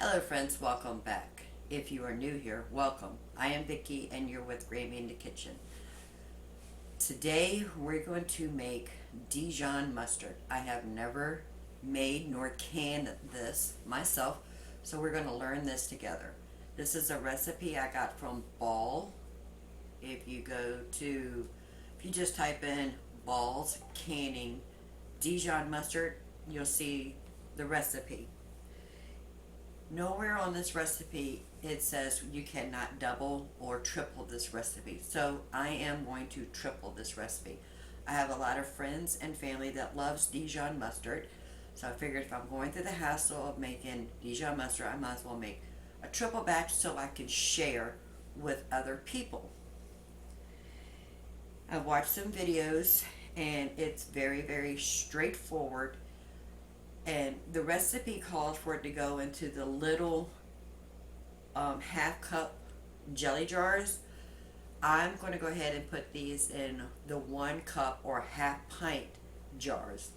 Hello friends, welcome back. If you are new here, welcome. I am Vicki and you're with Gravy in the Kitchen. Today we're going to make Dijon mustard. I have never made nor canned this myself, so we're going to learn this together. This is a recipe I got from Ball. If you just type in Ball's canning Dijon mustard, you'll see the recipe. Nowhere on this recipe it says you cannot double or triple this recipe. So I am going to triple this recipe. I have a lot of friends and family that loves Dijon mustard. So I figured if I'm going through the hassle of making Dijon mustard, I might as well make a triple batch so I can share with other people. I've watched some videos and it's very straightforward. And the recipe calls for it to go into the little half cup jelly jars. I'm going to go ahead and put these in the 1 cup or half pint jars.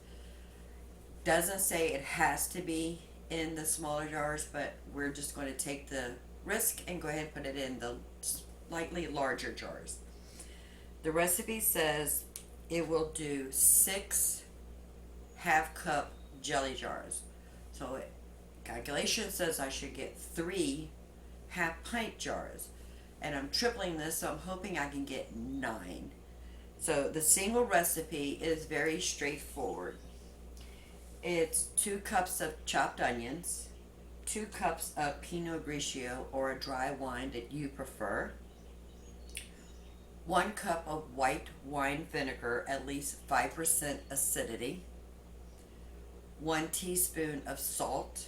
Doesn't say it has to be in the smaller jars, but we're just going to take the risk and go ahead and put it in the slightly larger jars. The recipe says it will do 6 half cup jelly jars. So calculation says I should get 3 half pint jars. And I'm tripling this, so I'm hoping I can get 9. So the single recipe is very straightforward. It's 2 cups of chopped onions, 2 cups of Pinot Grigio or a dry wine that you prefer, 1 cup of white wine vinegar, at least 5% acidity, 1 teaspoon of salt,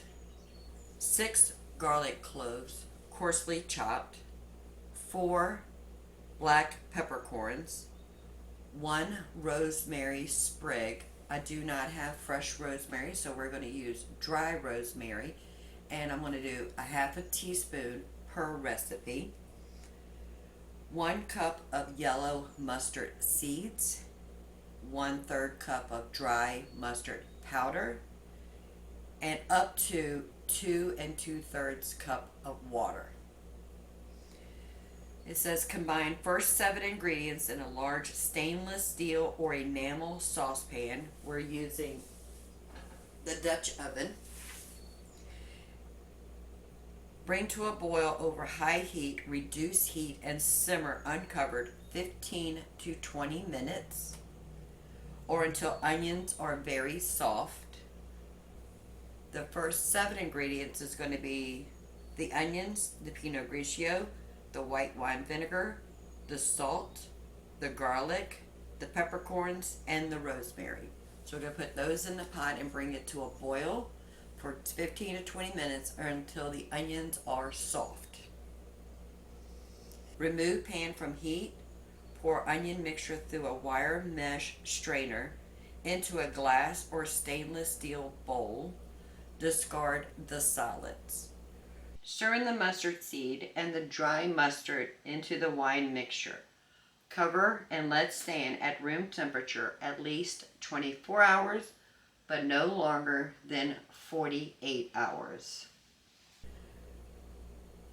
6 garlic cloves, coarsely chopped, 4 black peppercorns, 1 rosemary sprig. I do not have fresh rosemary, so we're going to use dry rosemary, and I'm going to do a half a teaspoon per recipe, 1 cup of yellow mustard seeds, 1/3 cup of dry mustard powder, and up to 2 2/3 cup of water. It says combine first 7 ingredients in a large stainless steel or enamel saucepan. We're using the Dutch oven. Bring to a boil over high heat, reduce heat, and simmer uncovered 15 to 20 minutes or until onions are very soft. The first 7 ingredients is going to be the onions, the Pinot Grigio, the white wine vinegar, the salt, the garlic, the peppercorns, and the rosemary. So we're going to put those in the pot and bring it to a boil for 15 to 20 minutes or until the onions are soft. Remove pan from heat. Pour onion mixture through a wire mesh strainer into a glass or stainless steel bowl. Discard the solids. Stir in the mustard seed and the dry mustard into the wine mixture. Cover and let stand at room temperature at least 24 hours, but no longer than 48 hours.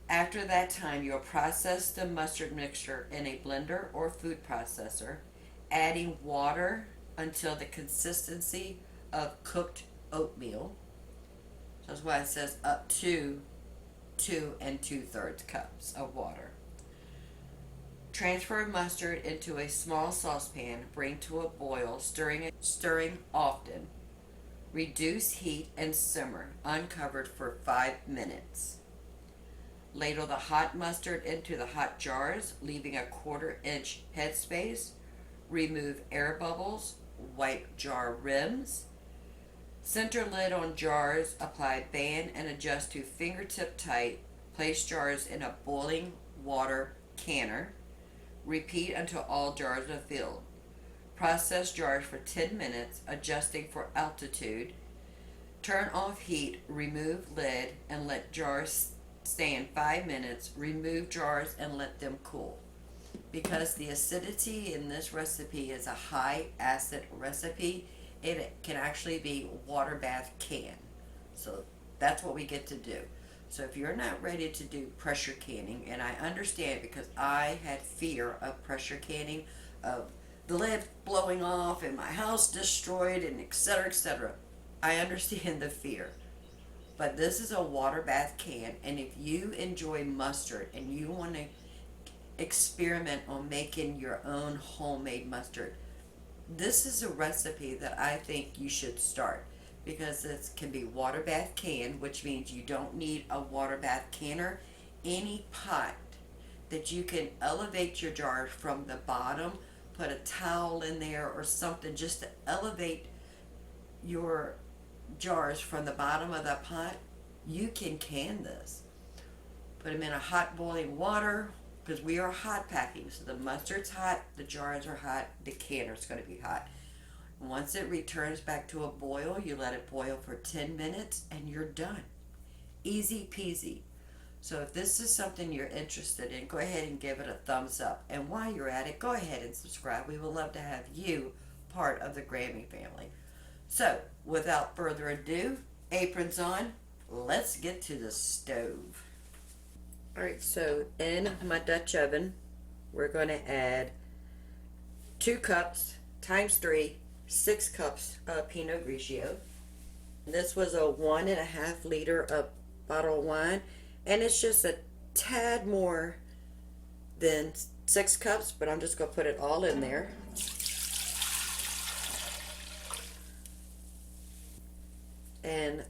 After that time, you'll process the mustard mixture in a blender or food processor, adding water until the consistency of cooked oatmeal. That's why it says up to 2 2/3 cups of water. Transfer mustard into a small saucepan, bring to a boil, stirring often. Reduce heat and simmer uncovered for 5 minutes. Ladle the hot mustard into the hot jars, leaving a 1/4 inch headspace. Remove air bubbles, wipe jar rims. Center lid on jars, apply band and adjust to fingertip tight. Place jars in a boiling water canner. Repeat until all jars are filled. Process jars for 10 minutes, adjusting for altitude. Turn off heat, remove lid, and let jars stand 5 minutes. Remove jars and let them cool. Because the acidity in this recipe is a high acid recipe, it can actually be water bath can. So that's what we get to do. So if you're not ready to do pressure canning, and I understand because I had fear of pressure canning, of the lid blowing off and my house destroyed and etc. etc. I understand the fear. But this is a water bath can, and if you enjoy mustard and you want to experiment on making your own homemade mustard, this is a recipe that I think you should start, because it can be water bath can, which means you don't need a water bath canner. Any pot that you can elevate your jar from the bottom, put a towel in there or something just to elevate your jars from the bottom of the pot. You can this. Put them in a hot boiling water, because we are hot packing. So the mustard's hot, the jars are hot, the canner's going to be hot. Once it returns back to a boil, you let it boil for 10 minutes and you're done. Easy peasy. So if this is something you're interested in, go ahead and give it a thumbs up. And while you're at it, go ahead and subscribe. We would love to have you part of the Grammy family. So without further ado, aprons on, let's get to the stove. Alright, so in my Dutch oven, we're going to add 2 cups times 3, 6 cups of Pinot Grigio. This was a 1.5 liter of bottle of wine, and it's just a tad more than 6 cups, but I'm just going to put it all in there. And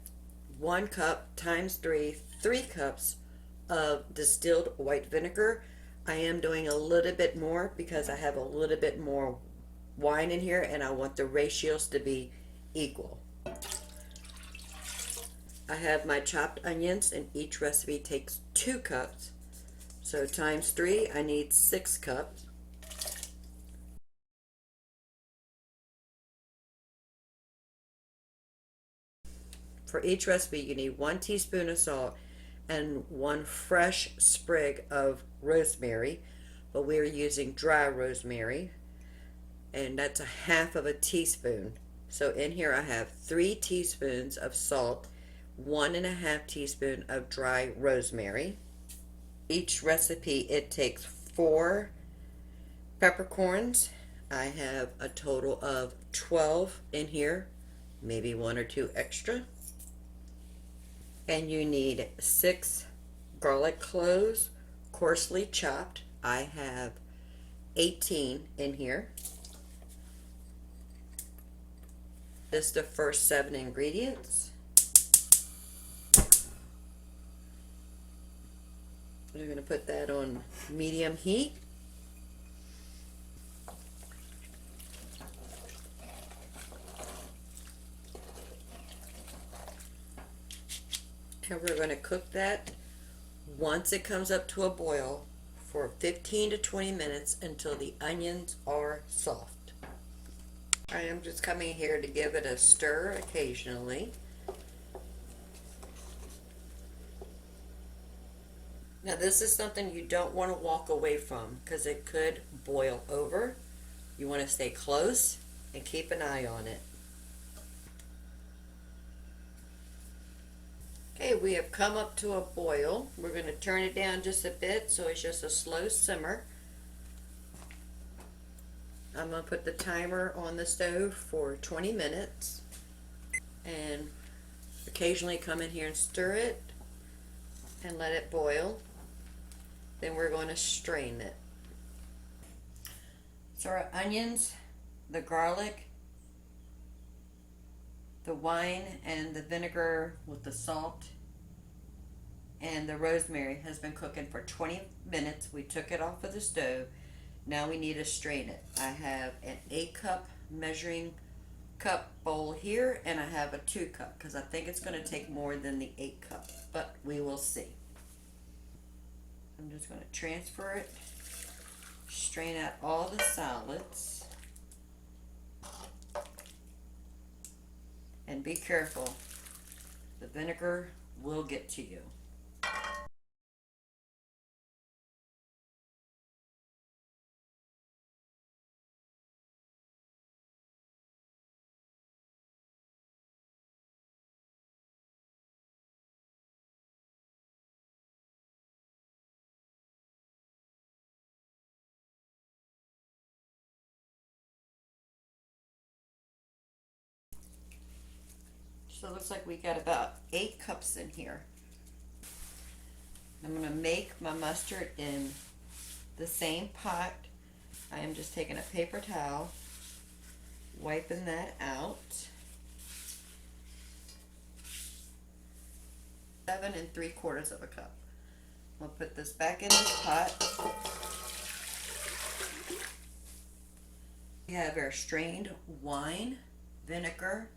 1 cup times 3, 3 cups of distilled white vinegar. I am doing a little bit more because I have a little bit more wine in here and I want the ratios to be equal. I have my chopped onions, and each recipe takes 2 cups. So times 3, I need 6 cups. For each recipe, you need 1 teaspoon of salt and 1 fresh sprig of rosemary, but we're using dry rosemary, and that's a half of a teaspoon. So in here I have 3 teaspoons of salt, 1.5 teaspoon of dry rosemary. Each recipe, it takes 4 peppercorns. I have a total of 12 in here, maybe 1 or 2 extra. And you need 6 garlic cloves, coarsely chopped. I have 18 in here. This is the first 7 ingredients. We're going to put that on medium heat. And we're going to cook that once it comes up to a boil for 15 to 20 minutes until the onions are soft. I am just coming here to give it a stir occasionally. Now this is something you don't want to walk away from because it could boil over. You want to stay close and keep an eye on it. Okay, we have come up to a boil. We're going to turn it down just a bit so it's just a slow simmer. I'm going to put the timer on the stove for 20 minutes and occasionally come in here and stir it and let it boil. Then we're going to strain it. So our onions, the garlic, the wine and the vinegar with the salt and the rosemary has been cooking for 20 minutes. We took it off of the stove. Now we need to strain it. I have an 8-cup measuring cup bowl here, and I have a 2-cup because I think it's going to take more than the 8-cup, but we will see. I'm just going to transfer it, strain out all the solids, and be careful. The vinegar will get to you. So it looks like we got about 8 cups in here. I'm going to make my mustard in the same pot. I am just taking a paper towel, wiping that out. 7 3/4 of a cup. We'll put this back in this pot. We have our strained wine, vinegar,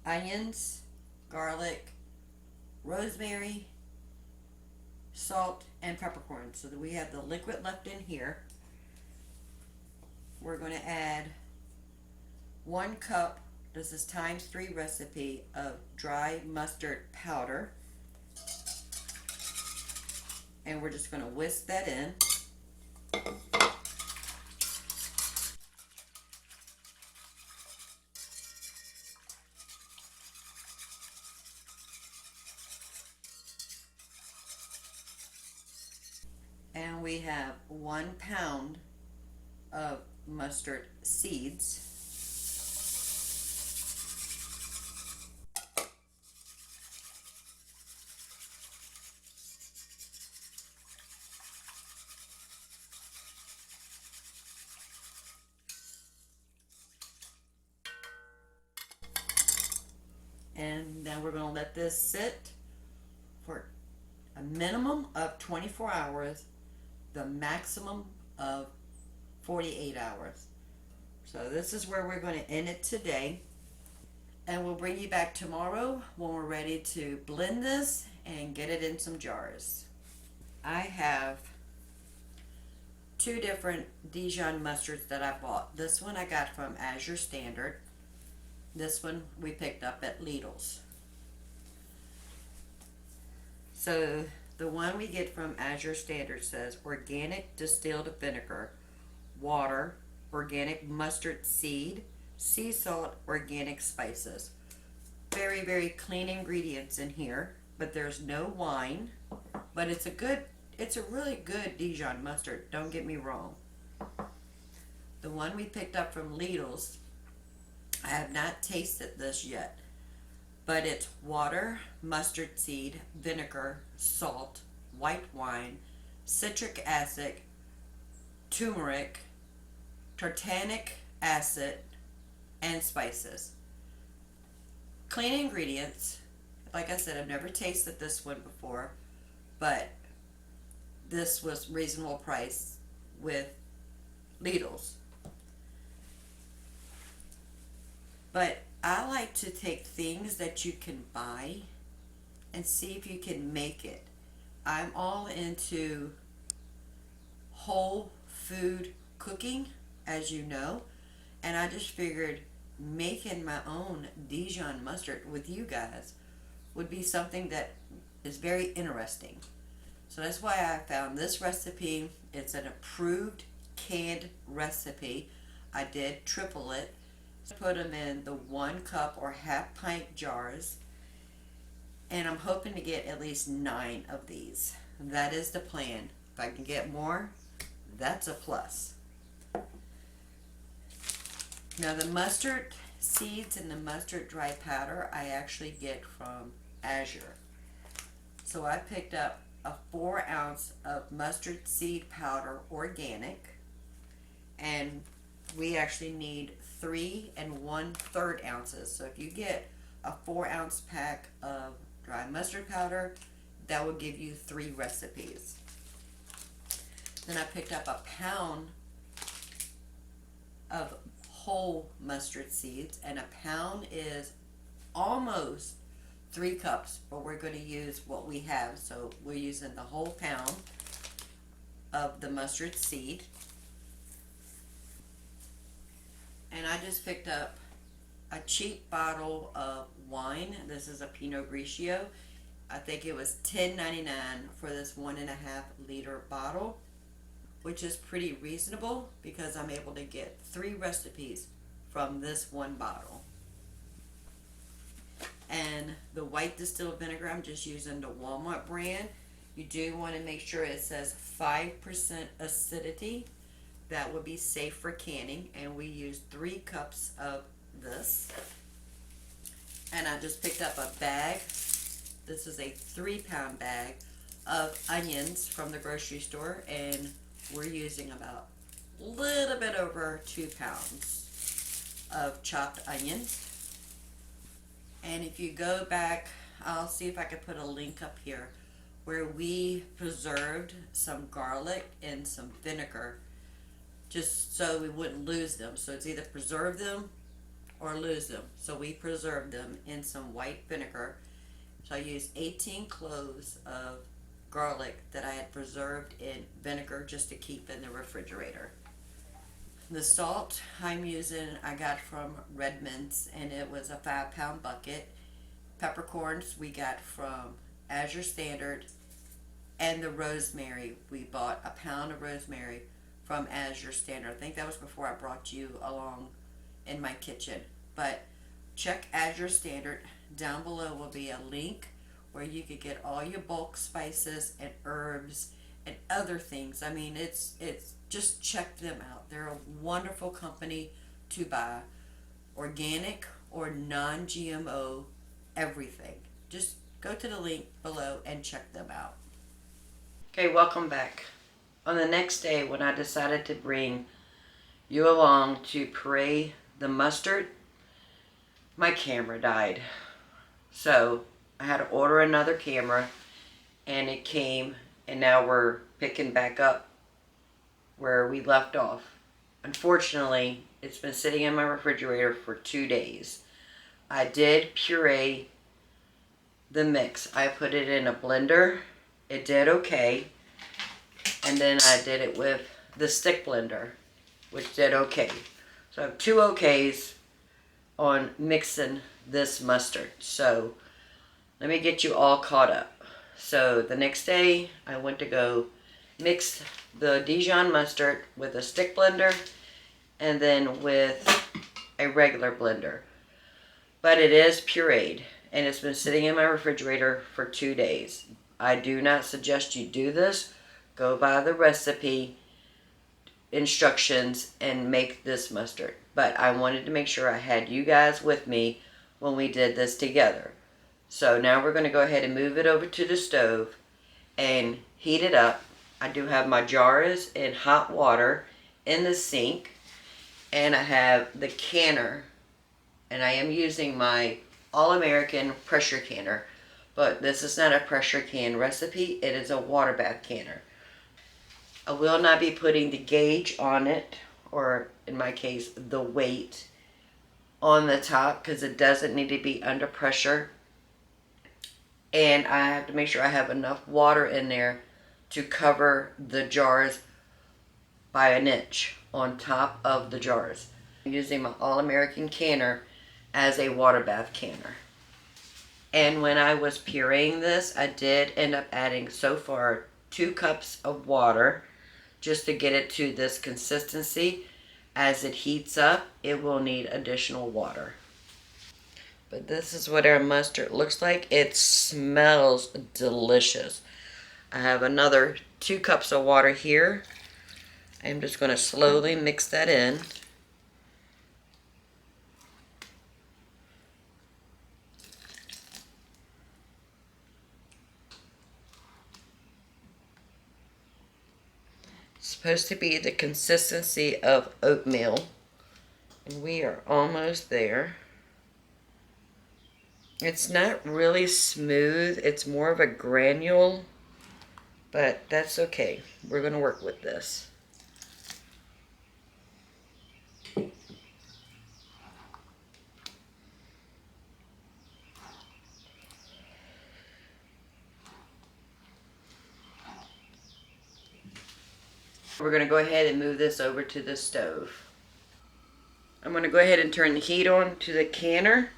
onions, garlic, rosemary, salt, and peppercorns. So that we have the liquid left in here. We're going to add 1 cup, this is ×3 recipe, of dry mustard powder. And we're just going to whisk that in. And we have 1 pound of mustard seeds. And then we're going to let this sit for a minimum of 24 hours, the maximum of 48 hours. So this is where we're going to end it today. And we'll bring you back tomorrow when we're ready to blend this and get it in some jars. I have 2 different Dijon mustards that I bought. This one I got from Azure Standard. This one we picked up at Lidl's. So the one we get from Azure Standard says organic distilled vinegar, water, organic mustard seed, sea salt, organic spices. Very, very clean ingredients in here, but there's no wine. But it's a really good Dijon mustard, don't get me wrong. The one we picked up from Lidl's, I have not tasted this yet, but it's water, mustard seed, vinegar, salt, white wine, citric acid, turmeric, tartanic acid, and spices. Clean ingredients. Like I said, I've never tasted this one before, but this was reasonable price with Lidl's. But I like to take things that you can buy and see if you can make it. I'm all into whole food cooking, as you know, and I just figured making my own Dijon mustard with you guys would be something that is very interesting. So that's why I found this recipe. It's an approved canned recipe. I did triple it. Put them in the 1 cup or half pint jars, and I'm hoping to get at least 9 of these. That is the plan. If I can get more, that's a plus. Now the mustard seeds and the mustard dry powder I actually get from Azure. So I picked up a 4 ounce of mustard seed powder, organic, and we actually need 3 1/3 ounces. So if you get a 4 ounce pack of dry mustard powder, that will give you 3 recipes. Then I picked up a pound of whole mustard seeds, and a pound is almost 3 cups, but we're going to use what we have. So we're using the whole pound of the mustard seed. And I just picked up a cheap bottle of wine. This is a Pinot Grigio. I think it was $10.99 for this 1.5 liter bottle, which is pretty reasonable because I'm able to get 3 recipes from this one bottle. And the white distilled vinegar, I'm just using the Walmart brand. You do want to make sure it says 5% acidity. That would be safe for canning, and we used 3 cups of this. and I just picked up a bag. This is a 3-pound bag of onions from the grocery store, and we're using about a little bit over 2 pounds of chopped onions. And if you go back, I'll see if I can put a link up here where we preserved some garlic in some vinegar just so we wouldn't lose them. So it's either preserve them or lose them. So we preserved them in some white vinegar. So I used 18 cloves of garlic that I had preserved in vinegar just to keep in the refrigerator. The salt I'm using I got from Redmond's, and it was a 5-pound bucket. Peppercorns we got from Azure Standard, and the rosemary, we bought a pound of rosemary from Azure Standard. I think that was before I brought you along in my kitchen. But check Azure Standard. Down below will be a link where you could get all your bulk spices and herbs and other things. I mean, it's just check them out. They're a wonderful company to buy. Organic or non-GMO, everything. Just go to the link below and check them out. Okay, welcome back. On the next day, when I decided to bring you along to puree the mustard, my camera died. So I had to order another camera, and it came, and now we're picking back up where we left off. Unfortunately, it's been sitting in my refrigerator for 2 days. I did puree the mix. I put it in a blender. It did okay. And then I did it with the stick blender, which did okay. So I have 2 okays on mixing this mustard. So let me get you all caught up. So the next day I went to go mix the Dijon mustard with a stick blender and then with a regular blender. But it is pureed, and it's been sitting in my refrigerator for 2 days. I do not suggest you do this. Go by the recipe instructions and make this mustard. But I wanted to make sure I had you guys with me when we did this together. So now we're going to go ahead and move it over to the stove and heat it up. I do have my jars in hot water in the sink, and I have the canner, and I am using my All-American pressure canner, but this is not a pressure can recipe. It is a water bath canner. I will not be putting the gauge on it, or in my case, the weight on the top, because it doesn't need to be under pressure. And I have to make sure I have enough water in there to cover the jars by an inch on top of the jars. I'm using my All-American canner as a water bath canner. And when I was pureeing this, I did end up adding so far 2 cups of water just to get it to this consistency. As it heats up, it will need additional water. But this is what our mustard looks like. It smells delicious. I have another 2 cups of water here. I'm just going to slowly mix that in. It's supposed to be the consistency of oatmeal, and we are almost there. It's not really smooth. It's more of a granule, but that's okay. We're going to work with this. We're going to go ahead and move this over to the stove. I'm going to go ahead and turn the heat on to the canner.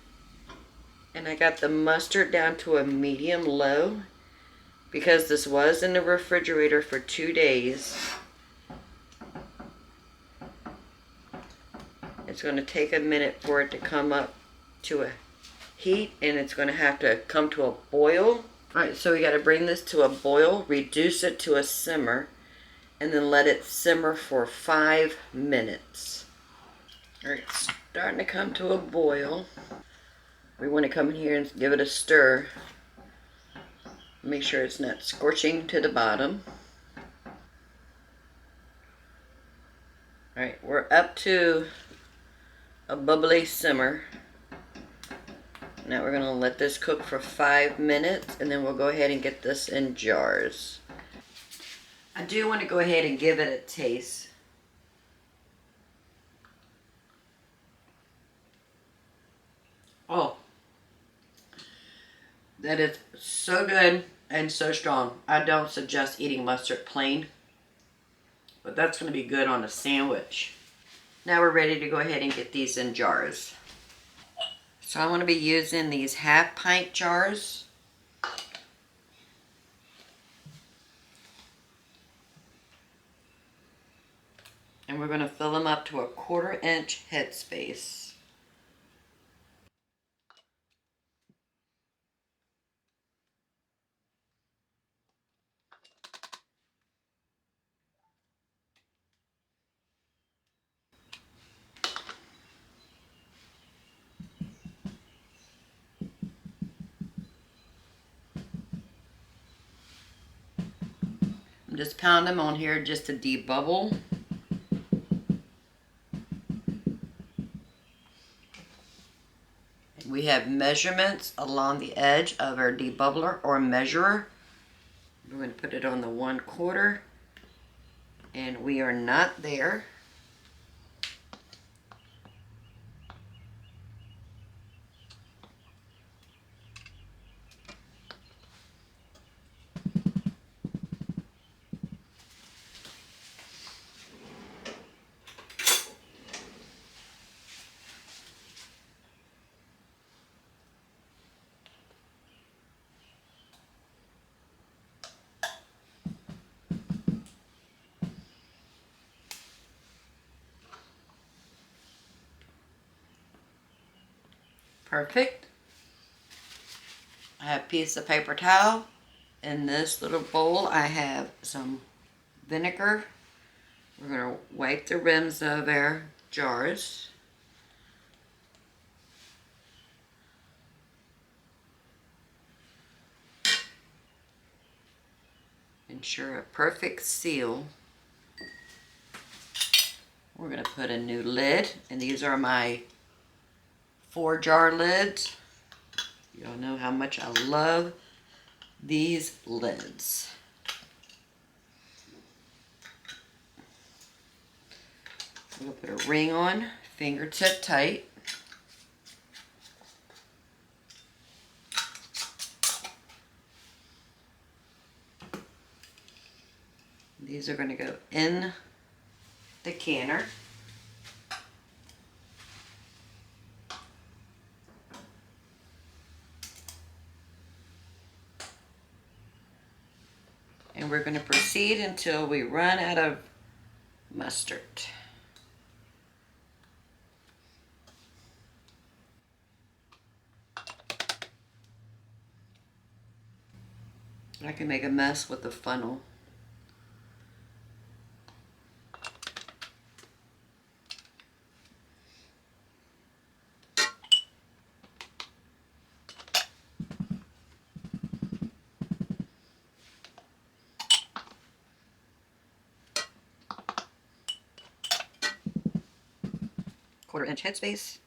And I got the mustard down to a medium low because this was in the refrigerator for 2 days. It's going to take a minute for it to come up to a heat, and it's going to have to come to a boil. Alright, so we got to bring this to a boil, reduce it to a simmer, and then let it simmer for 5 minutes. Alright, it's starting to come to a boil. We want to come in here and give it a stir. Make sure it's not scorching to the bottom. Alright, we're up to a bubbly simmer. Now we're going to let this cook for 5 minutes, and then we'll go ahead and get this in jars. I do want to go ahead and give it a taste. Oh, that is so good and so strong. I don't suggest eating mustard plain, but that's going to be good on a sandwich. Now we're ready to go ahead and get these in jars. So I'm going to be using these half-pint jars. And we're going to fill them up to a 1/4 inch headspace. I'm just pounding them on here just to debubble. We have measurements along the edge of our debubbler or measurer. We're going to put it on the 1/4, and we are not there. Perfect. I have a piece of paper towel. In this little bowl, I have some vinegar. We're going to wipe the rims of our jars. Ensure a perfect seal. We're going to put a new lid, and these are my 4-jar lids. You all know how much I love these lids. We'll put a ring on, fingertip tight. These are going to go in the canner. And we're going to proceed until we run out of mustard. I can make a mess with the funnel. Quarter-inch headspace.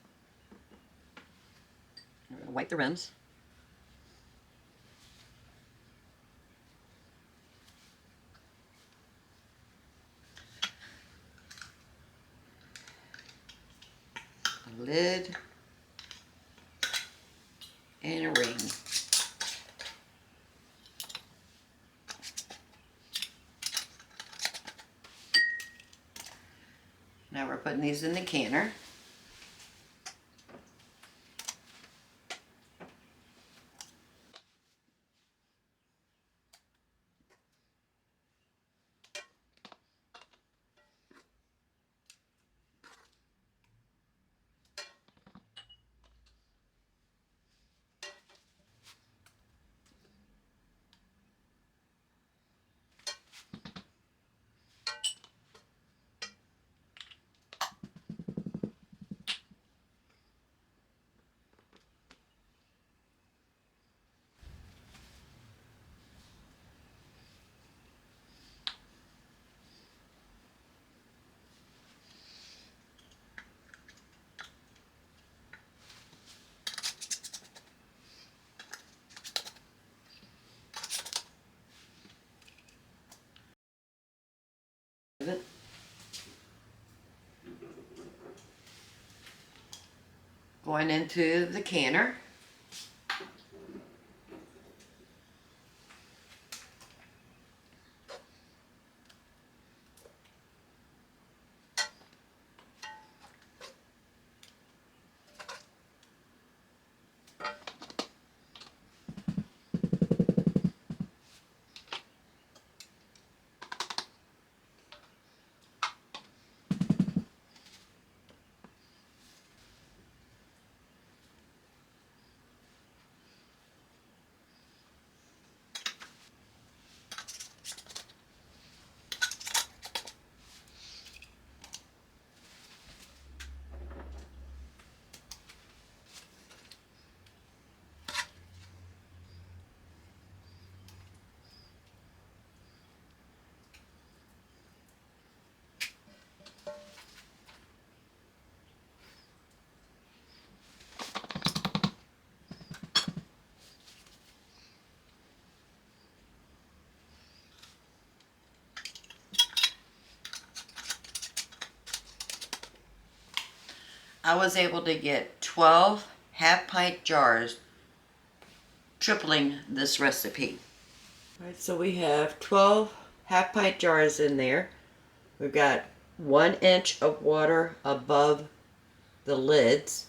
We're going to wipe the rims. A lid. And a ring. Now we're putting these in the canner. going into the canner. I was able to get 12 half-pint jars, tripling this recipe. All right, so we have 12 half-pint jars in there. We've got 1 inch of water above the lids.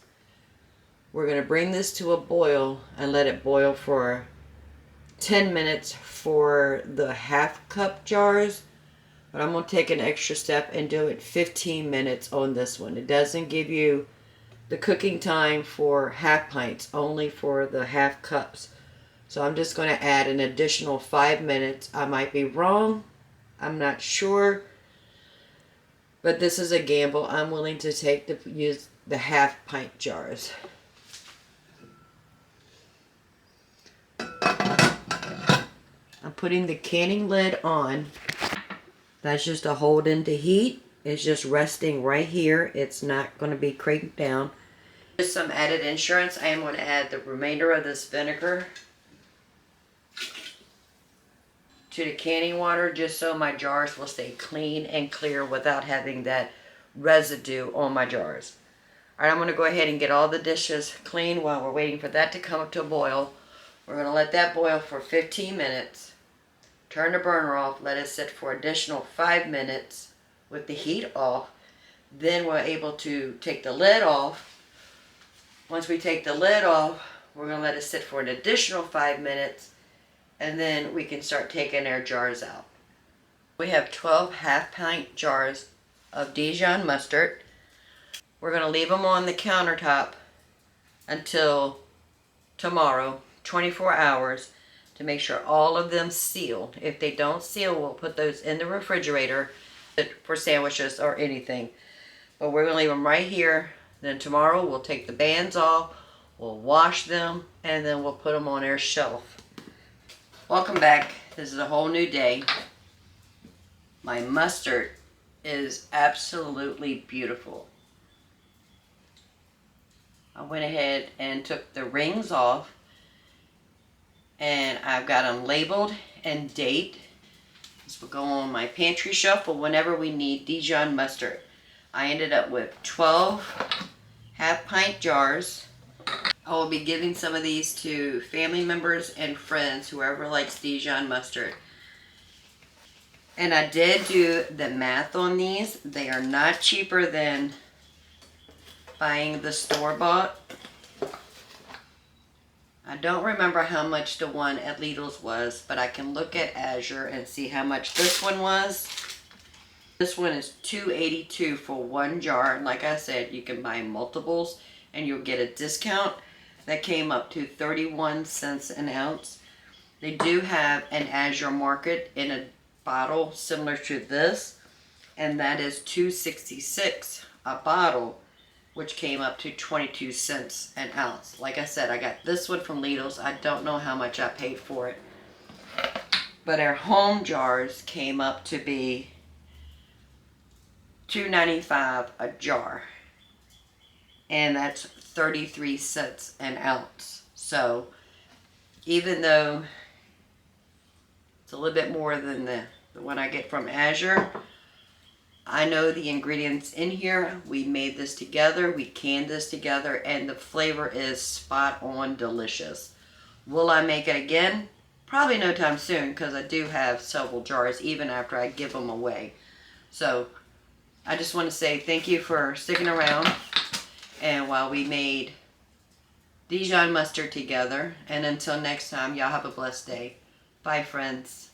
We're going to bring this to a boil and let it boil for 10 minutes for the half cup jars. But I'm going to take an extra step and do it 15 minutes on this one. It doesn't give you the cooking time for half pints, only for the half cups. So I'm just going to add an additional 5 minutes. I might be wrong. I'm not sure. But this is a gamble I'm willing to take to use the half pint jars. I'm putting the canning lid on. That's just a hold into heat. It's just resting right here. It's not going to be cranked down. Just some added insurance, I am going to add the remainder of this vinegar to the canning water just so my jars will stay clean and clear without having that residue on my jars. Alright, I'm going to go ahead and get all the dishes clean while we're waiting for that to come up to a boil. We're going to let that boil for 15 minutes. Turn the burner off, let it sit for additional 5 minutes with the heat off. Then we're able to take the lid off. Once we take the lid off, we're going to let it sit for an additional 5 minutes, and then we can start taking our jars out. We have 12 half-pint jars of Dijon mustard. We're going to leave them on the countertop until tomorrow, 24 hours, to make sure all of them seal. If they don't seal, we'll put those in the refrigerator for sandwiches or anything. But we're going to leave them right here. Then tomorrow we'll take the bands off, we'll wash them, and then we'll put them on our shelf. Welcome back. This is a whole new day. My mustard is absolutely beautiful. I went ahead and took the rings off, and I've got them labeled and date. This will go on my pantry shelf for whenever we need Dijon mustard. I ended up with 12 half-pint jars. I will be giving some of these to family members and friends, whoever likes Dijon mustard. And I did do the math on these. They are not cheaper than buying the store-bought. I don't remember how much the one at Lidl's was, but I can look at Azure and see how much this one was. This one is $2.82 for one jar. And like I said, you can buy multiples and you'll get a discount. That came up to 31 cents an ounce. They do have an Azure Market in a bottle similar to this, and that is $2.66 a bottle, which came up to 22 cents an ounce. Like I said, I got this one from Lidl's. I don't know how much I paid for it. But our home jars came up to be $2.95 a jar. And that's 33 cents an ounce. So even though it's a little bit more than the one I get from Azure, I know the ingredients in here. We made this together. We canned this together. And the flavor is spot on delicious. Will I make it again? Probably no time soon because I do have several jars even after I give them away. So I just want to say thank you for sticking around. And while we made Dijon mustard together. And until next time, y'all have a blessed day. Bye, friends.